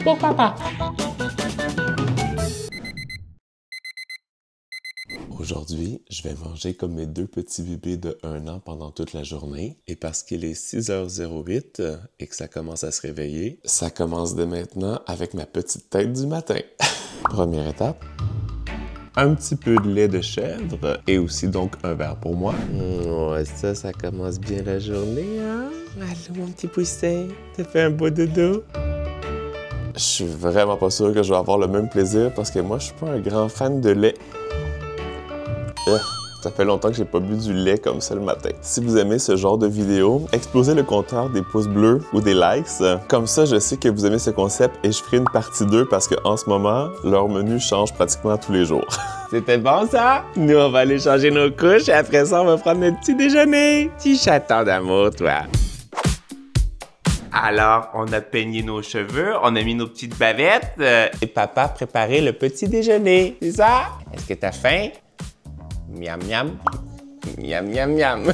pour papa. Aujourd'hui, je vais manger comme mes deux petits bébés de 1 an pendant toute la journée. Et parce qu'il est 6h08 et que ça commence à se réveiller, ça commence dès maintenant avec ma petite tête du matin. Première étape. Un petit peu de lait de chèvre et aussi donc un verre pour moi. Ouais, ça commence bien la journée, hein? Allô, mon petit poussin, t'as fait un beau dodo? Je suis vraiment pas sûr que je vais avoir le même plaisir parce que moi, je suis pas un grand fan de lait. Ça fait longtemps que j'ai pas bu du lait comme ça le matin. Si vous aimez ce genre de vidéo, explosez le compteur des pouces bleus ou des likes. Comme ça, je sais que vous aimez ce concept et je ferai une partie 2 parce qu'en ce moment, leur menu change pratiquement tous les jours. C'était bon ça? Nous, on va aller changer nos couches et après ça, on va prendre notre petit déjeuner. Petit chaton d'amour, toi. Alors, on a peigné nos cheveux, on a mis nos petites bavettes. Et papa préparait le petit déjeuner, c'est ça? Est-ce que t'as faim? Miam, miam. Miam, miam, miam.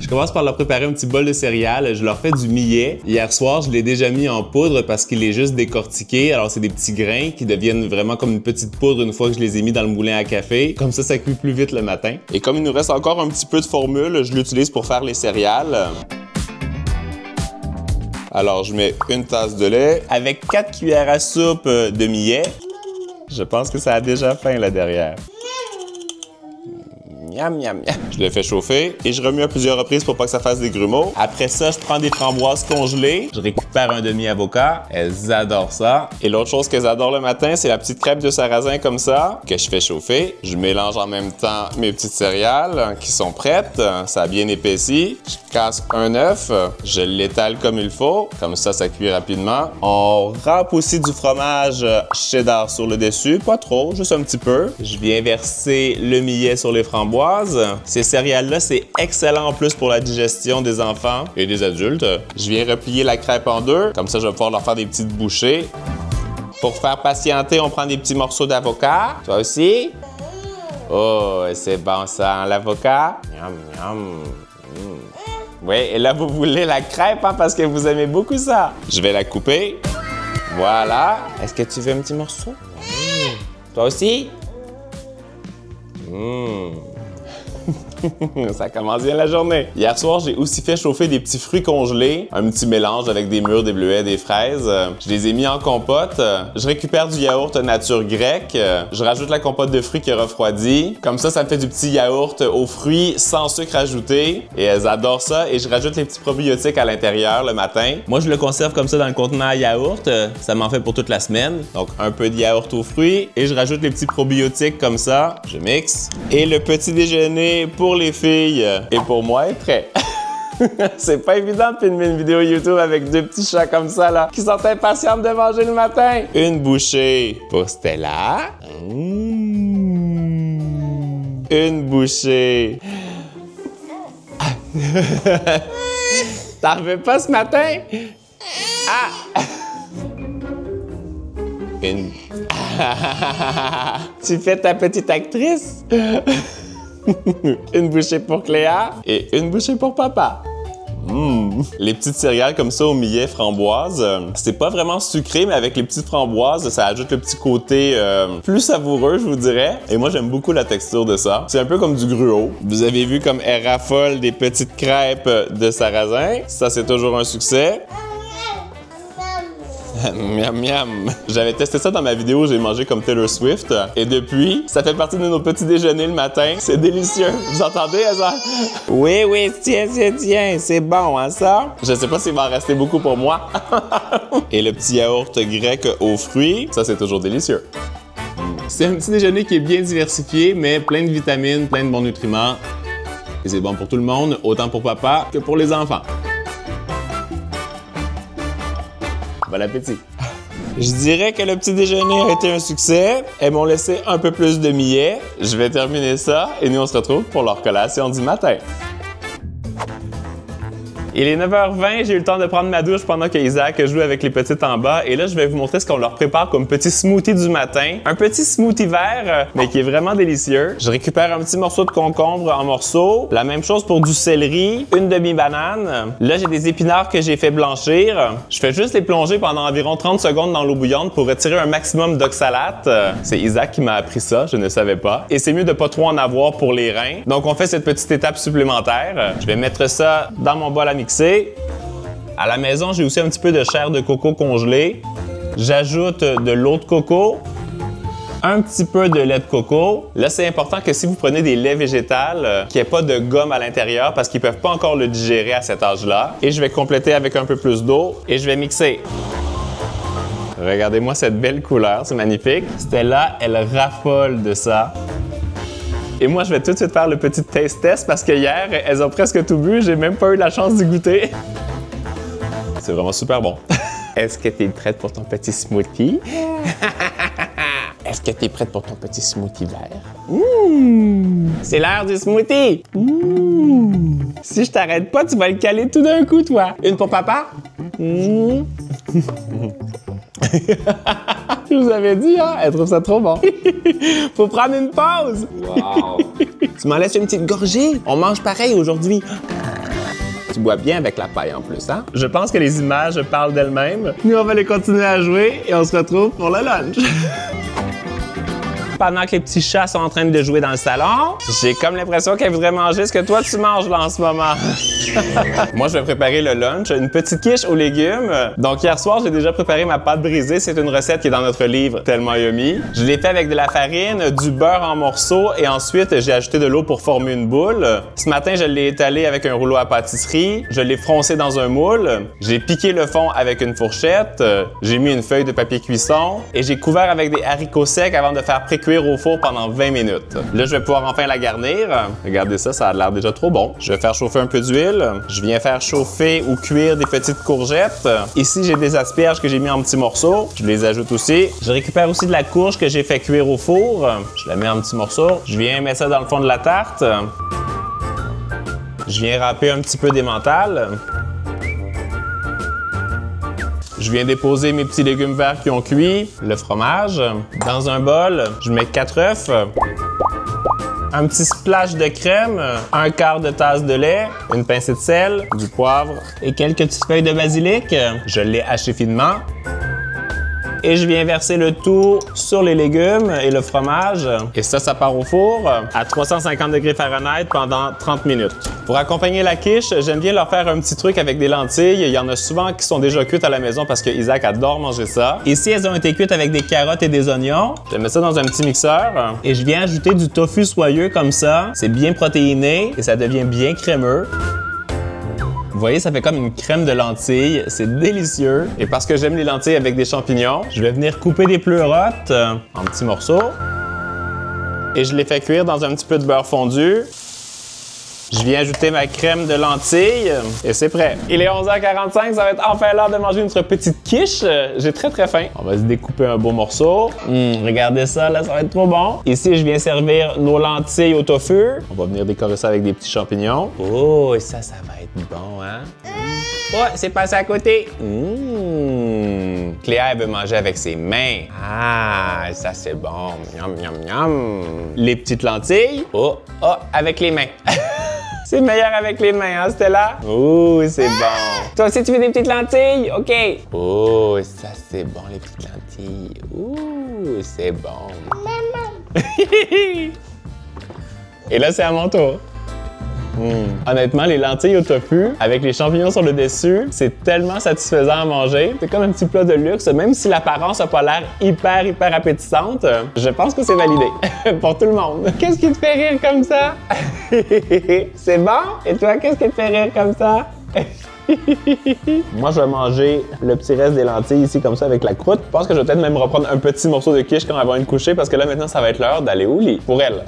Je commence par leur préparer un petit bol de céréales. Je leur fais du millet. Hier soir, je l'ai déjà mis en poudre parce qu'il est juste décortiqué. Alors, c'est des petits grains qui deviennent vraiment comme une petite poudre une fois que je les ai mis dans le moulin à café. Comme ça cuit plus vite le matin. Et comme il nous reste encore un petit peu de formule, je l'utilise pour faire les céréales. Alors, je mets une tasse de lait avec 4 cuillères à soupe de millet. Je pense que ça a déjà faim là derrière. Miam, miam, miam. Je le fais chauffer et je remue à plusieurs reprises pour pas que ça fasse des grumeaux. Après ça, je prends des framboises congelées. Je récupère un demi-avocat. Elles adorent ça. Et l'autre chose qu'elles adorent le matin, c'est la petite crêpe de sarrasin comme ça que je fais chauffer. Je mélange en même temps mes petites céréales qui sont prêtes. Ça a bien épaissi. Je casse un œuf. Je l'étale comme il faut. Comme ça cuit rapidement. On râpe aussi du fromage cheddar sur le dessus. Pas trop, juste un petit peu. Je viens verser le millet sur les framboises. Ces céréales-là, c'est excellent en plus pour la digestion des enfants et des adultes. Je viens replier la crêpe en deux. Comme ça, je vais pouvoir leur faire des petites bouchées. Pour faire patienter, on prend des petits morceaux d'avocat. Toi aussi? Oh, c'est bon ça, l'avocat. Miam, miam. Oui, et là, vous voulez la crêpe, hein, parce que vous aimez beaucoup ça. Je vais la couper. Voilà. Est-ce que tu veux un petit morceau? Toi aussi? Ça commence bien la journée. Hier soir, j'ai aussi fait chauffer des petits fruits congelés, un petit mélange avec des mûres, des bleuets, des fraises. Je les ai mis en compote. Je récupère du yaourt nature grecque. Je rajoute la compote de fruits qui est refroidie. Comme ça me fait du petit yaourt aux fruits sans sucre ajouté. Et elles adorent ça. Et je rajoute les petits probiotiques à l'intérieur le matin. Moi, je le conserve comme ça dans le contenant à yaourt. Ça m'en fait pour toute la semaine. Donc, un peu de yaourt aux fruits. Et je rajoute les petits probiotiques comme ça. Je mixe. Et le petit déjeuner pour les filles et pour moi est prêt. C'est pas évident de filmer une vidéo YouTube avec deux petits chats comme ça là, qui sont impatients de manger le matin. Une bouchée pour Stella. Une bouchée. T'en veux pas ce matin? Ah! Une... Tu fais ta petite actrice? Une bouchée pour Cléa et une bouchée pour papa. Les petites céréales comme ça au millet framboise, c'est pas vraiment sucré, mais avec les petites framboises, ça ajoute le petit côté plus savoureux, je vous dirais. Et moi, j'aime beaucoup la texture de ça. C'est un peu comme du gruau. Vous avez vu comme elle raffole des petites crêpes de sarrasin. Ça, c'est toujours un succès. Miam miam. J'avais testé ça dans ma vidéo J'ai mangé comme Taylor Swift et depuis, ça fait partie de nos petits déjeuners le matin. C'est délicieux. Vous entendez, ça? Oui, tiens, c'est bon, hein, ça? Je sais pas s'il va en rester beaucoup pour moi. Et le petit yaourt grec aux fruits, ça, c'est toujours délicieux. C'est un petit déjeuner qui est bien diversifié, mais plein de vitamines, plein de bons nutriments. Et c'est bon pour tout le monde, autant pour papa que pour les enfants. Bon appétit! Je dirais que le petit déjeuner a été un succès. Elles m'ont laissé un peu plus de millet. Je vais terminer ça et nous on se retrouve pour leur collation du matin. Il est 9h20, j'ai eu le temps de prendre ma douche pendant que Isaac joue avec les petites en bas. Et là, je vais vous montrer ce qu'on leur prépare comme petit smoothie du matin. Un petit smoothie vert, mais qui est vraiment délicieux. Je récupère un petit morceau de concombre en morceaux. La même chose pour du céleri, une demi-banane. Là, j'ai des épinards que j'ai fait blanchir. Je fais juste les plonger pendant environ 30 secondes dans l'eau bouillante pour retirer un maximum d'oxalate. C'est Isaac qui m'a appris ça, je ne savais pas. Et c'est mieux de pas trop en avoir pour les reins. Donc, on fait cette petite étape supplémentaire. Je vais mettre ça dans mon bol à mixer. À la maison, j'ai aussi un petit peu de chair de coco congelée. J'ajoute de l'eau de coco, un petit peu de lait de coco. Là, c'est important que si vous prenez des laits végétales, qu'il n'y ait pas de gomme à l'intérieur parce qu'ils ne peuvent pas encore le digérer à cet âge-là. Et je vais compléter avec un peu plus d'eau et je vais mixer. Regardez-moi cette belle couleur, c'est magnifique. Stella, elle raffole de ça. Et moi, je vais tout de suite faire le petit taste test parce que hier, elles ont presque tout bu. J'ai même pas eu la chance d'y goûter. C'est vraiment super bon. Est-ce que tu es prête pour ton petit smoothie? Est-ce que tu es prête pour ton petit smoothie vert? C'est l'heure du smoothie! Si je t'arrête pas, tu vas le caler tout d'un coup, toi. Une pour papa? Je vous avais dit, hein? Elle trouve ça trop bon. Faut prendre une pause. Wow! Tu m'en laisses une petite gorgée? On mange pareil aujourd'hui. Tu bois bien avec la paille en plus, hein? Je pense que les images parlent d'elles-mêmes. Nous, on va les continuer à jouer et on se retrouve pour le lunch. Pendant que les petits chats sont en train de jouer dans le salon, j'ai comme l'impression qu'elles voudraient manger ce que toi tu manges là en ce moment. Moi, je vais préparer le lunch, une petite quiche aux légumes. Donc hier soir, j'ai déjà préparé ma pâte brisée. C'est une recette qui est dans notre livre Tellement Yummy. Je l'ai fait avec de la farine, du beurre en morceaux et ensuite j'ai ajouté de l'eau pour former une boule. Ce matin, je l'ai étalé avec un rouleau à pâtisserie. Je l'ai froncé dans un moule. J'ai piqué le fond avec une fourchette. J'ai mis une feuille de papier cuisson et j'ai couvert avec des haricots secs avant de faire précuire au four pendant 20 minutes. Là, je vais pouvoir enfin la garnir. Regardez ça, ça a l'air déjà trop bon. Je vais faire chauffer un peu d'huile. Je viens faire chauffer ou cuire des petites courgettes. Ici, j'ai des asperges que j'ai mis en petits morceaux. Je les ajoute aussi. Je récupère aussi de la courge que j'ai fait cuire au four. Je la mets en petits morceaux. Je viens mettre ça dans le fond de la tarte. Je viens râper un petit peu d'emmental. Je viens déposer mes petits légumes verts qui ont cuit, le fromage. Dans un bol, je mets 4 œufs, un petit splash de crème, un quart de tasse de lait, une pincée de sel, du poivre et quelques petites feuilles de basilic. Je l'ai haché finement. Et je viens verser le tout sur les légumes et le fromage. Et ça part au four à 350 degrés Fahrenheit pendant 30 minutes. Pour accompagner la quiche, j'aime bien leur faire un petit truc avec des lentilles. Il y en a souvent qui sont déjà cuites à la maison parce que Isaac adore manger ça. Ici, elles ont été cuites avec des carottes et des oignons. Je mets ça dans un petit mixeur et je viens ajouter du tofu soyeux comme ça. C'est bien protéiné et ça devient bien crémeux. Vous voyez, ça fait comme une crème de lentilles. C'est délicieux. Et parce que j'aime les lentilles avec des champignons, je vais venir couper des pleurotes en petits morceaux. Et je les fais cuire dans un petit peu de beurre fondu. Je viens ajouter ma crème de lentilles et c'est prêt. Il est 11h45, ça va être enfin l'heure de manger notre petite quiche. J'ai très faim. On va se découper un beau morceau. Regardez ça, là, ça va être trop bon. Ici, je viens servir nos lentilles au tofu. On va venir décorer ça avec des petits champignons. Oh, et ça va être bon, hein? Oh, c'est passé à côté. Cléa, elle veut manger avec ses mains. Ah, ça c'est bon. Miam, miam, miam. Les petites lentilles. Oh, avec les mains. C'est meilleur avec les mains, hein, Stella? Oh, c'est bon. Toi aussi, tu veux des petites lentilles? OK. Oh, ça, c'est bon, les petites lentilles. Ouh, c'est bon. Maman. Et là, c'est à mon tour. Honnêtement, les lentilles au tofu, avec les champignons sur le dessus, c'est tellement satisfaisant à manger. C'est comme un petit plat de luxe, même si l'apparence n'a pas l'air hyper appétissante. Je pense que c'est validé pour tout le monde. Qu'est-ce qui te fait rire comme ça? C'est bon? Et toi, qu'est-ce qui te fait rire comme ça? Moi, je vais manger le petit reste des lentilles ici, comme ça, avec la croûte. Je pense que je vais peut-être même reprendre un petit morceau de quiche quand elle va être couchée, parce que là, maintenant, ça va être l'heure d'aller au lit. Pour elle.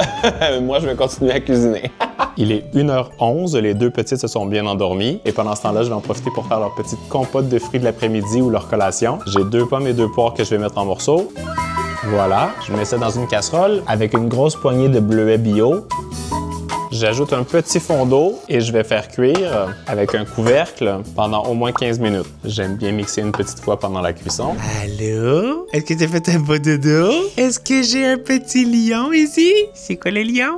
Moi, je vais continuer à cuisiner. Il est 1h11, les deux petites se sont bien endormies. Et pendant ce temps-là, je vais en profiter pour faire leur petite compote de fruits de l'après-midi ou leur collation. J'ai 2 pommes et 2 poires que je vais mettre en morceaux. Voilà. Je mets ça dans une casserole avec une grosse poignée de bleuets bio. J'ajoute un petit fond d'eau et je vais faire cuire avec un couvercle pendant au moins 15 minutes. J'aime bien mixer une petite fois pendant la cuisson. Allô? Est-ce que t'as fait un beau dodo? Est-ce que j'ai un petit lion ici? C'est quoi le lion?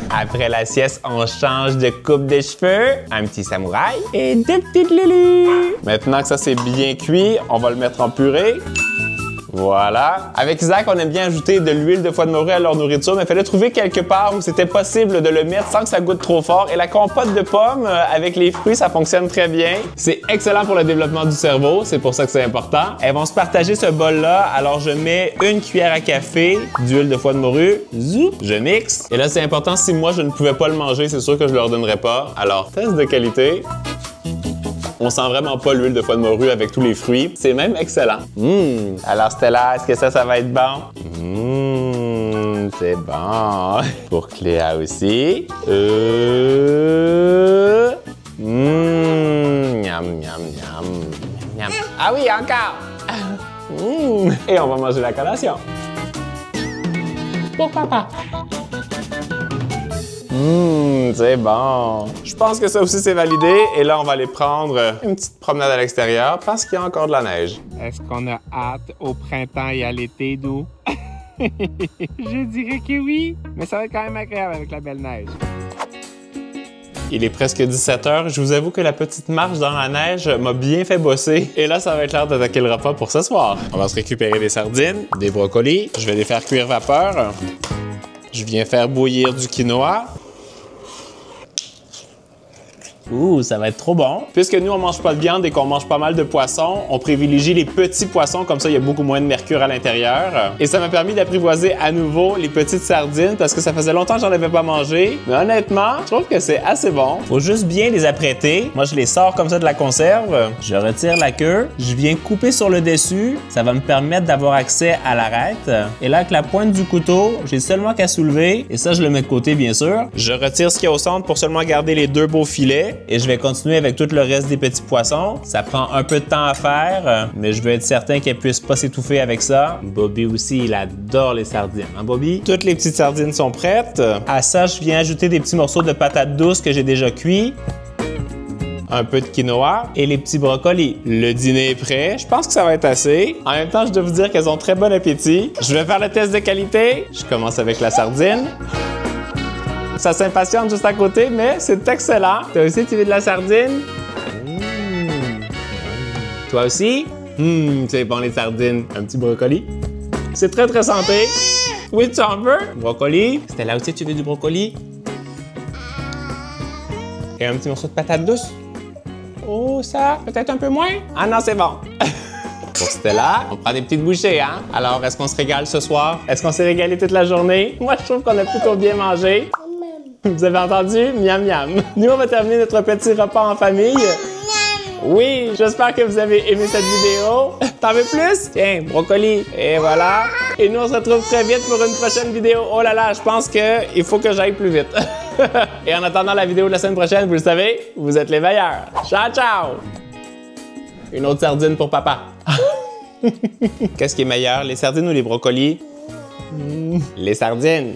Après la sieste, on change de coupe de cheveux, un petit samouraï et deux petites Lulu. Maintenant que ça c'est bien cuit, on va le mettre en purée. Voilà. Avec Isaac, on aime bien ajouter de l'huile de foie de morue à leur nourriture, mais il fallait trouver quelque part où c'était possible de le mettre sans que ça goûte trop fort. Et la compote de pommes avec les fruits, ça fonctionne très bien. C'est excellent pour le développement du cerveau, c'est pour ça que c'est important. Elles vont se partager ce bol-là, alors je mets une cuillère à café d'huile de foie de morue, zoup, je mixe. Et là, c'est important, si moi je ne pouvais pas le manger, c'est sûr que je leur donnerais pas. Alors, test de qualité. On sent vraiment pas l'huile de foie de morue avec tous les fruits. C'est même excellent. Alors Stella, est-ce que ça va être bon? C'est bon. Pour Cléa aussi. Miam, miam, miam. Miam. Ah oui, encore. Et on va manger la collation. Pour papa. C'est bon. Je pense que ça aussi c'est validé. Et là, on va aller prendre une petite promenade à l'extérieur parce qu'il y a encore de la neige. Est-ce qu'on a hâte au printemps et à l'été, Dou? Je dirais que oui, mais ça va être quand même agréable avec la belle neige. Il est presque 17 h. Je vous avoue que la petite marche dans la neige m'a bien fait bosser. Et là, ça va être l'heure d'attaquer le repas pour ce soir. On va se récupérer des sardines, des brocolis. Je vais les faire cuire vapeur. Je viens faire bouillir du quinoa. Ça va être trop bon. Puisque nous, on mange pas de viande et qu'on mange pas mal de poissons, on privilégie les petits poissons, comme ça, il y a beaucoup moins de mercure à l'intérieur. Et ça m'a permis d'apprivoiser à nouveau les petites sardines parce que ça faisait longtemps que j'en avais pas mangé. Mais honnêtement, je trouve que c'est assez bon. Faut juste bien les apprêter. Moi, je les sors comme ça de la conserve. Je retire la queue. Je viens couper sur le dessus. Ça va me permettre d'avoir accès à l'arête. Et là, avec la pointe du couteau, j'ai seulement qu'à soulever. Et ça, je le mets de côté, bien sûr. Je retire ce qu'il y a au centre pour seulement garder les deux beaux filets. Et je vais continuer avec tout le reste des petits poissons. Ça prend un peu de temps à faire, mais je veux être certain qu'elle puisse pas s'étouffer avec ça. Bobby aussi, il adore les sardines. Hein, Bobby? Toutes les petites sardines sont prêtes. À ça, je viens ajouter des petits morceaux de patates douces que j'ai déjà cuits. Un peu de quinoa et les petits brocolis. Le dîner est prêt. Je pense que ça va être assez. En même temps, je dois vous dire qu'elles ont très bon appétit. Je vais faire le test de qualité. Je commence avec la sardine. Ça s'impatiente juste à côté, mais c'est excellent. Toi aussi, tu veux de la sardine? Toi aussi? C'est bon les sardines. Un petit brocoli. C'est très, très santé. Oui, tu en veux? Brocoli. C'était là aussi, tu veux du brocoli? Et un petit morceau de patate douce. Oh, ça, peut-être un peu moins? Ah non, c'est bon. Pour Stella, on prend des petites bouchées, hein? Alors, est-ce qu'on se régale ce soir? Est-ce qu'on s'est régalé toute la journée? Moi, je trouve qu'on a plutôt bien mangé. Vous avez entendu? Miam, miam. Nous, on va terminer notre petit repas en famille. Oui, j'espère que vous avez aimé cette vidéo. T'en veux plus? Tiens, brocoli. Et voilà. Et nous, on se retrouve très vite pour une prochaine vidéo. Oh là là, je pense qu'il faut que j'aille plus vite. Et en attendant la vidéo de la semaine prochaine, vous le savez, vous êtes les meilleurs. Ciao, ciao! Une autre sardine pour papa. Qu'est-ce qui est meilleur, les sardines ou les brocolis? Les sardines.